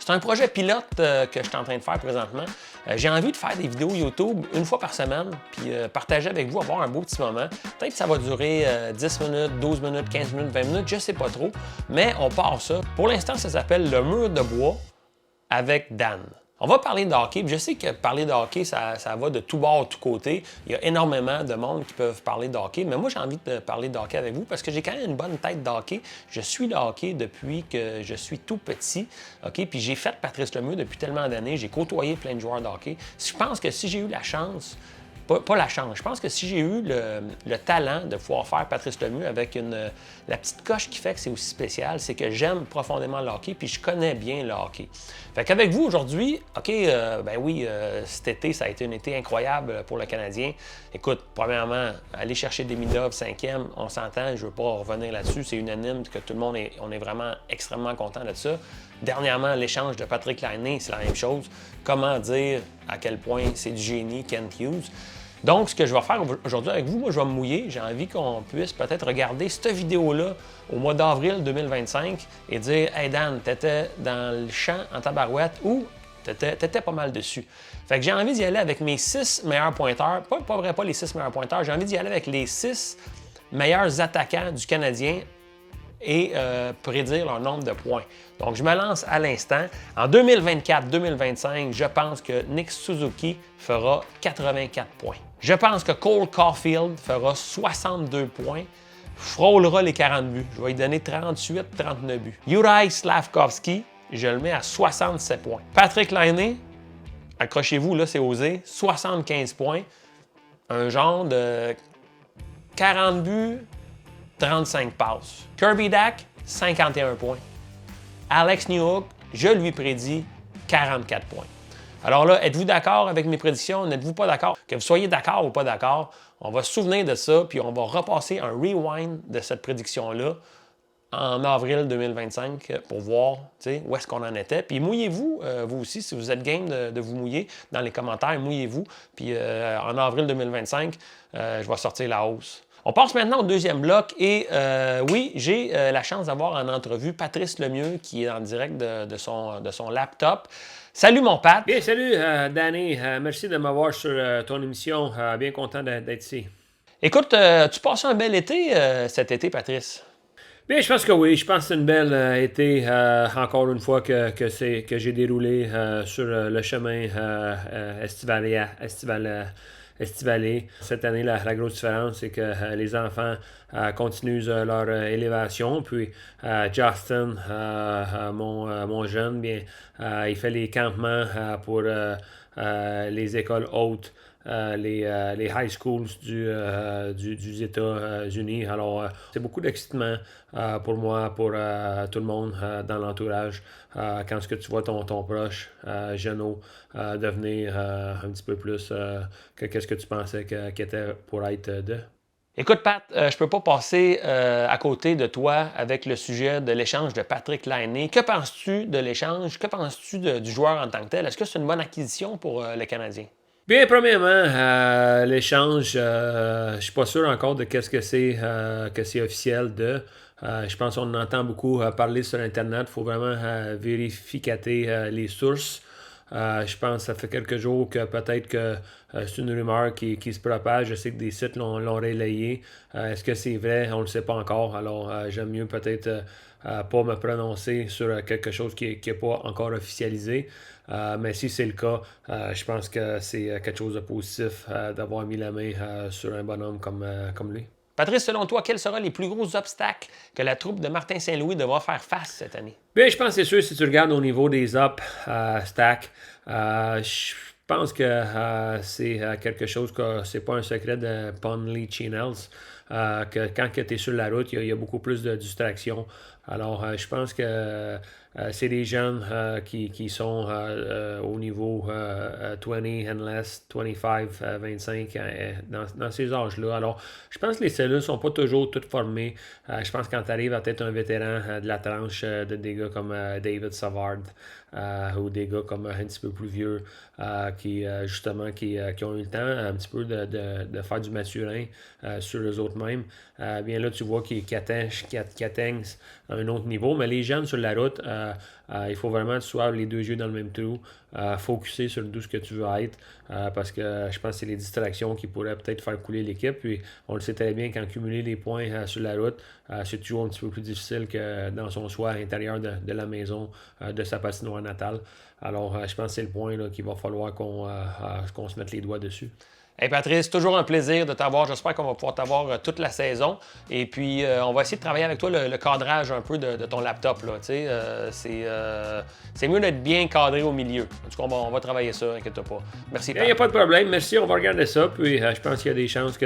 C'est un projet pilote que je suis en train de faire présentement. J'ai envie de faire des vidéos YouTube une fois par semaine, puis partager avec vous, avoir un beau petit moment. Peut-être que ça va durer 10 minutes, 12 minutes, 15 minutes, 20 minutes, je ne sais pas trop, mais on part ça. Pour l'instant, ça s'appelle Le mur de bois avec Dan. On va parler de hockey. Je sais que parler de hockey, ça va de tout bord, de tout côté. Il y a énormément de monde qui peuvent parler de hockey, mais moi, j'ai envie de parler de hockey avec vous parce que j'ai quand même une bonne tête de hockey. Je suis le hockey depuis que je suis tout petit. OK? Puis j'ai fait Patrice Lemieux depuis tellement d'années. J'ai côtoyé plein de joueurs de hockey. Je pense que si j'ai eu la chance, pas la chance. Je pense que si j'ai eu le talent de pouvoir faire Patrice Lemieux avec la petite coche qui fait que c'est aussi spécial, c'est que j'aime profondément le hockey puis je connais bien le hockey. Fait qu'avec vous aujourd'hui, OK, cet été, ça a été un été incroyable pour le Canadien. Écoute, premièrement, aller chercher Demidov 5e, on s'entend, je ne veux pas revenir là-dessus, c'est unanime que tout le monde on est vraiment extrêmement content de ça. Dernièrement, l'échange de Patrik Laine, c'est la même chose. Comment dire à quel point c'est du génie, Kent Hughes. Donc, ce que je vais faire aujourd'hui avec vous, moi, je vais me mouiller. J'ai envie qu'on puisse peut-être regarder cette vidéo-là au mois d'avril 2025 et dire « Hey Dan, t'étais dans le champ en tabarouette ou t'étais pas mal dessus. » Fait que j'ai envie d'y aller avec mes 6 meilleurs pointeurs. Pas les 6 meilleurs pointeurs. J'ai envie d'y aller avec les 6 meilleurs attaquants du Canadien et prédire leur nombre de points. Donc, je me lance à l'instant. En 2024-2025, je pense que Nick Suzuki fera 84 points. Je pense que Cole Caulfield fera 62 points, frôlera les 40 buts. Je vais lui donner 38-39 buts. Juraj Slafkovský, je le mets à 67 points. Patrik Laine, accrochez-vous, là, c'est osé, 75 points. Un genre de 40 buts, 35 passes. Kirby Dach, 51 points. Alex Newhook, je lui prédis 44 points. Alors là, êtes-vous d'accord avec mes prédictions? N'êtes-vous pas d'accord? Que vous soyez d'accord ou pas d'accord, on va se souvenir de ça, puis on va repasser un rewind de cette prédiction-là en avril 2025 pour voir où est-ce qu'on en était. Puis mouillez-vous, vous aussi, si vous êtes game de vous mouiller dans les commentaires, mouillez-vous. Puis en avril 2025, je vais sortir la hausse. On passe maintenant au deuxième bloc et oui, j'ai la chance d'avoir en entrevue Patrice Lemieux qui est en direct de son laptop. Salut mon Pat! Bien, salut Danny. Merci de m'avoir sur ton émission. Bien content d'être ici. Écoute, tu passes un bel été cet été, Patrice? Bien, je pense que oui. Je pense que c'est une belle été, encore une fois, que j'ai déroulé sur le chemin estivalé. Cette année, la grosse différence, c'est que les enfants continuent leur élévation. Puis Justin, mon jeune, bien, il fait les campements pour les écoles hautes. Les high schools des États-Unis. Alors, c'est beaucoup d'excitement pour moi, pour tout le monde dans l'entourage. Quand ce que tu vois ton proche, Jeannot, devenir un petit peu plus que qu'est-ce que tu pensais qu'il était pour être de. Écoute, Pat, je peux pas passer à côté de toi avec le sujet de l'échange de Patrik Laine. Que penses-tu de l'échange? Que penses-tu du joueur en tant que tel? Est-ce que c'est une bonne acquisition pour les Canadiens? Bien, premièrement, l'échange, je suis pas sûr encore de qu'est-ce que c'est officiel de. Je pense qu'on entend beaucoup parler sur Internet. Il faut vraiment vérifier les sources. Je pense que ça fait quelques jours que peut-être que c'est une rumeur qui se propage. Je sais que des sites l'ont relayé. Est-ce que c'est vrai? On ne le sait pas encore. Alors, j'aime mieux peut-être pas me prononcer sur quelque chose qui n'est pas encore officialisé. Mais si c'est le cas, je pense que c'est quelque chose de positif d'avoir mis la main sur un bonhomme comme lui. Patrice, selon toi, quels seront les plus gros obstacles que la troupe de Martin Saint-Louis devra faire face cette année? Bien, je pense que c'est sûr, si tu regardes au niveau des stacks, je pense que c'est quelque chose que c'est pas un secret de Ponley Channels. Que quand tu es sur la route, il y a beaucoup plus de distractions. Alors, je pense que c'est des jeunes qui sont au niveau 20 and less, 25, 25, dans ces âges-là. Alors, je pense que les cellules ne sont pas toujours toutes formées. Je pense que quand tu arrives à être un vétéran de la tranche de des gars comme David Savard ou des gars comme un petit peu plus vieux qui ont eu le temps un petit peu de faire du maturin sur eux autres mêmes, bien là, tu vois qu'ils atteignent un un autre niveau. Mais les jeunes sur la route, il faut vraiment que tu sois les deux yeux dans le même trou, focusser sur d'où ce que tu veux être, parce que je pense que c'est les distractions qui pourraient peut-être faire couler l'équipe. Puis on le sait très bien qu'en cumuler les points sur la route, c'est toujours un petit peu plus difficile que dans son choix à l'intérieur de la maison, de sa patinoire natale. Alors, je pense que c'est le point qu'il va falloir qu'on se mette les doigts dessus. Hey Patrice, toujours un plaisir de t'avoir. J'espère qu'on va pouvoir t'avoir toute la saison. Et puis, on va essayer de travailler avec toi le cadrage un peu de ton laptop. Là. C'est mieux d'être bien cadré au milieu. En tout cas, on va travailler ça, inquiète-toi pas. Merci, Il n'y a pas de problème. Merci, on va regarder ça. Puis, je pense qu'il y a des chances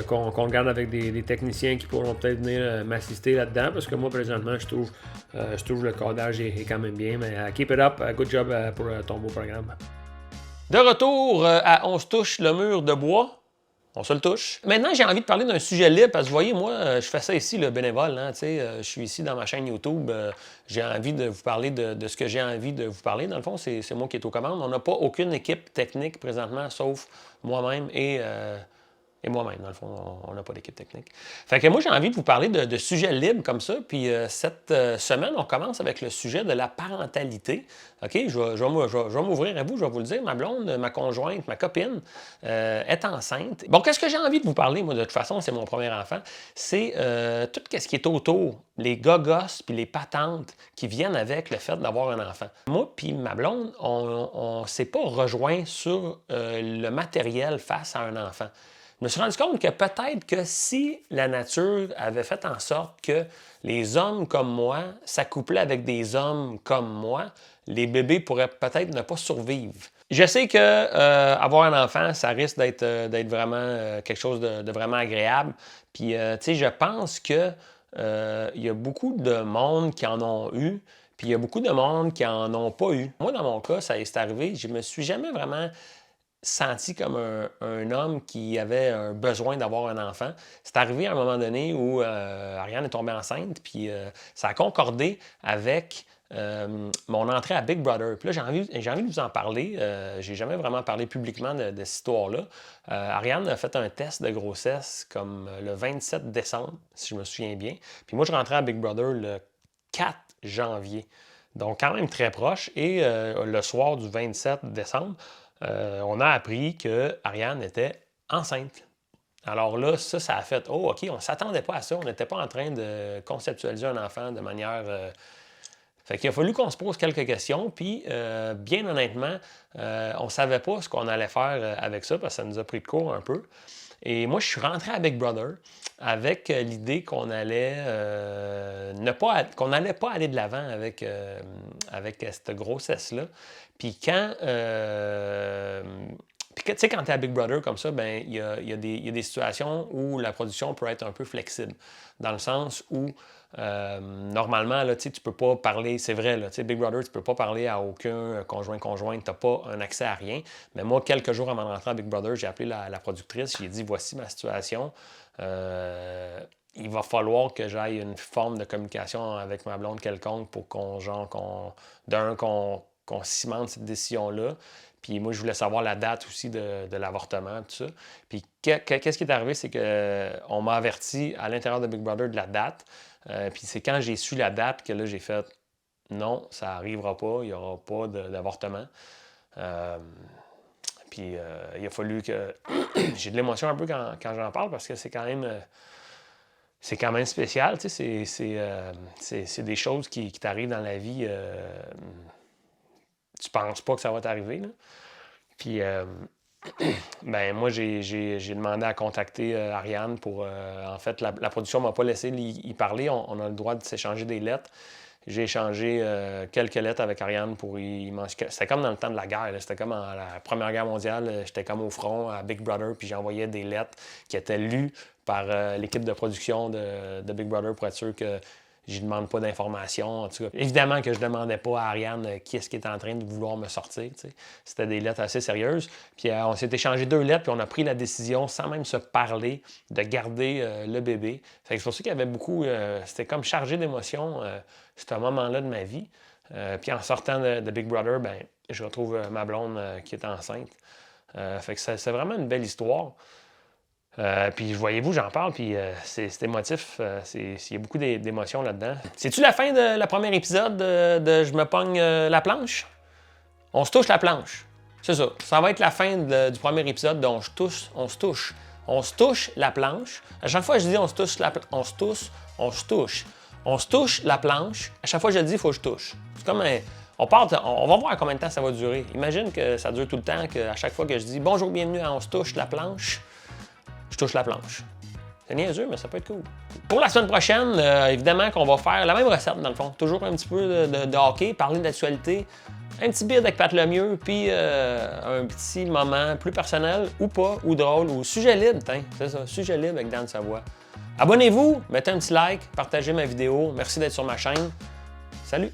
qu'on regarde avec des techniciens qui pourront peut-être venir m'assister là-dedans. Parce que moi, présentement, je trouve le cadrage est quand même bien. Mais keep it up. Good job pour ton beau programme. De retour à On se touche le mur de bois. On se le touche. Maintenant, j'ai envie de parler d'un sujet libre parce que vous voyez, moi, je fais ça ici, le bénévole. Hein, je suis ici dans ma chaîne YouTube. J'ai envie de vous parler de ce que j'ai envie de vous parler. Dans le fond, c'est moi qui est aux commandes. On n'a pas aucune équipe technique présentement, sauf moi-même et moi-même, dans le fond, on n'a pas d'équipe technique. Fait que moi, j'ai envie de vous parler de sujets libres comme ça. Puis cette semaine, on commence avec le sujet de la parentalité. OK? Je vais m'ouvrir à vous, je vais vous le dire. Ma blonde, ma conjointe, ma copine est enceinte. Bon, qu'est-ce que j'ai envie de vous parler, moi, de toute façon, c'est mon premier enfant. C'est tout ce qui est autour, les gogos puis les patentes qui viennent avec le fait d'avoir un enfant. Moi puis ma blonde, on ne s'est pas rejoint sur le matériel face à un enfant. Je me suis rendu compte que peut-être que si la nature avait fait en sorte que les hommes comme moi s'accouplaient avec des hommes comme moi, les bébés pourraient peut-être ne pas survivre. Je sais que avoir un enfant, ça risque d'être vraiment quelque chose de vraiment agréable. Puis, tu sais, je pense que il y a beaucoup de monde qui en ont eu, puis il y a beaucoup de monde qui en ont pas eu. Moi, dans mon cas, ça est arrivé, je me suis jamais vraiment senti comme un homme qui avait un besoin d'avoir un enfant. C'est arrivé à un moment donné où Ariane est tombée enceinte, puis ça a concordé avec mon entrée à Big Brother. Puis là, j'ai envie de vous en parler. J'ai jamais vraiment parlé publiquement de cette histoire-là. Ariane a fait un test de grossesse comme le 27 décembre, si je me souviens bien. Puis moi, je rentrais à Big Brother le 4 janvier. Donc, quand même très proche. Et le soir du 27 décembre, on a appris que Ariane était enceinte. Alors là, ça a fait « Oh, OK, on ne s'attendait pas à ça. On n'était pas en train de conceptualiser un enfant de manière... Fait qu'il a fallu qu'on se pose quelques questions, puis bien honnêtement, on ne savait pas ce qu'on allait faire avec ça, parce que ça nous a pris de court un peu. Et moi, je suis rentré à Big Brother avec l'idée qu'on allait qu'on n'allait pas aller de l'avant avec cette grossesse-là. Puis quand tu sais, quand tu es à Big Brother comme ça, ben il y a des situations où la production peut être un peu flexible. Dans le sens où, normalement, là, tu ne peux pas parler, c'est vrai, là, Big Brother, tu ne peux pas parler à aucun conjointe, tu n'as pas un accès à rien. Mais moi, quelques jours avant de rentrer à Big Brother, j'ai appelé la productrice, j'ai dit, voici ma situation. Il va falloir que j'aille une forme de communication avec ma blonde quelconque pour qu'on cimente cette décision-là. Puis moi, je voulais savoir la date aussi de l'avortement, tout ça. Puis qu'est-ce qui est arrivé, c'est qu'on m'a averti à l'intérieur de Big Brother de la date. Puis c'est quand j'ai su la date que là, j'ai fait « Non, ça n'arrivera pas, il n'y aura pas d'avortement. » Puis il a fallu que... J'ai de l'émotion un peu quand j'en parle parce que c'est quand même spécial, tu sais, c'est des choses qui t'arrivent dans la vie. Tu penses pas que ça va t'arriver, là. Puis, ben moi, j'ai demandé à contacter Ariane pour... en fait, la production ne m'a pas laissé y parler. On a le droit de s'échanger des lettres. J'ai échangé quelques lettres avec Ariane pour y mentionner. C'était comme dans le temps de la guerre. C'était comme à la Première Guerre mondiale. J'étais comme au front à Big Brother, puis j'envoyais des lettres qui étaient lues par l'équipe de production de Big Brother pour être sûr que je ne demande pas d'informations. En tout cas, évidemment que je ne demandais pas à Ariane qui est-ce qui est en train de vouloir me sortir. T'sais. C'était des lettres assez sérieuses. Puis on s'est échangé 2 lettres, puis on a pris la décision, sans même se parler, de garder le bébé. Fait que c'est pour ça qu'il y avait beaucoup... c'était comme chargé d'émotions, ce moment-là de ma vie. Puis en sortant de Big Brother, ben, je retrouve ma blonde qui est enceinte. Fait que c'est vraiment une belle histoire. Puis voyez-vous, j'en parle, puis c'est émotif. Il y a beaucoup d'émotions là-dedans. C'est-tu la fin de le premier épisode de Je me pogne la planche? On se touche la planche. C'est ça. Ça va être la fin du premier épisode de On se touche. On se touche la planche. À chaque fois que je dis on se touche la planche, on se touche. On se touche la planche. À chaque fois que je le dis, il faut que je touche. C'est comme un... On va voir combien de temps ça va durer. Imagine que ça dure tout le temps, qu'à chaque fois que je dis bonjour, bienvenue à On se touche la planche, je touche la planche. C'est niaiseux, mais ça peut être cool. Pour la semaine prochaine, évidemment qu'on va faire la même recette, dans le fond. Toujours un petit peu de hockey, parler d'actualité, un petit bid avec Pat Lemieux, puis un petit moment plus personnel, ou pas, ou drôle, ou sujet libre, c'est ça, sujet libre avec Dan Savoie. Abonnez-vous, mettez un petit like, partagez ma vidéo. Merci d'être sur ma chaîne. Salut!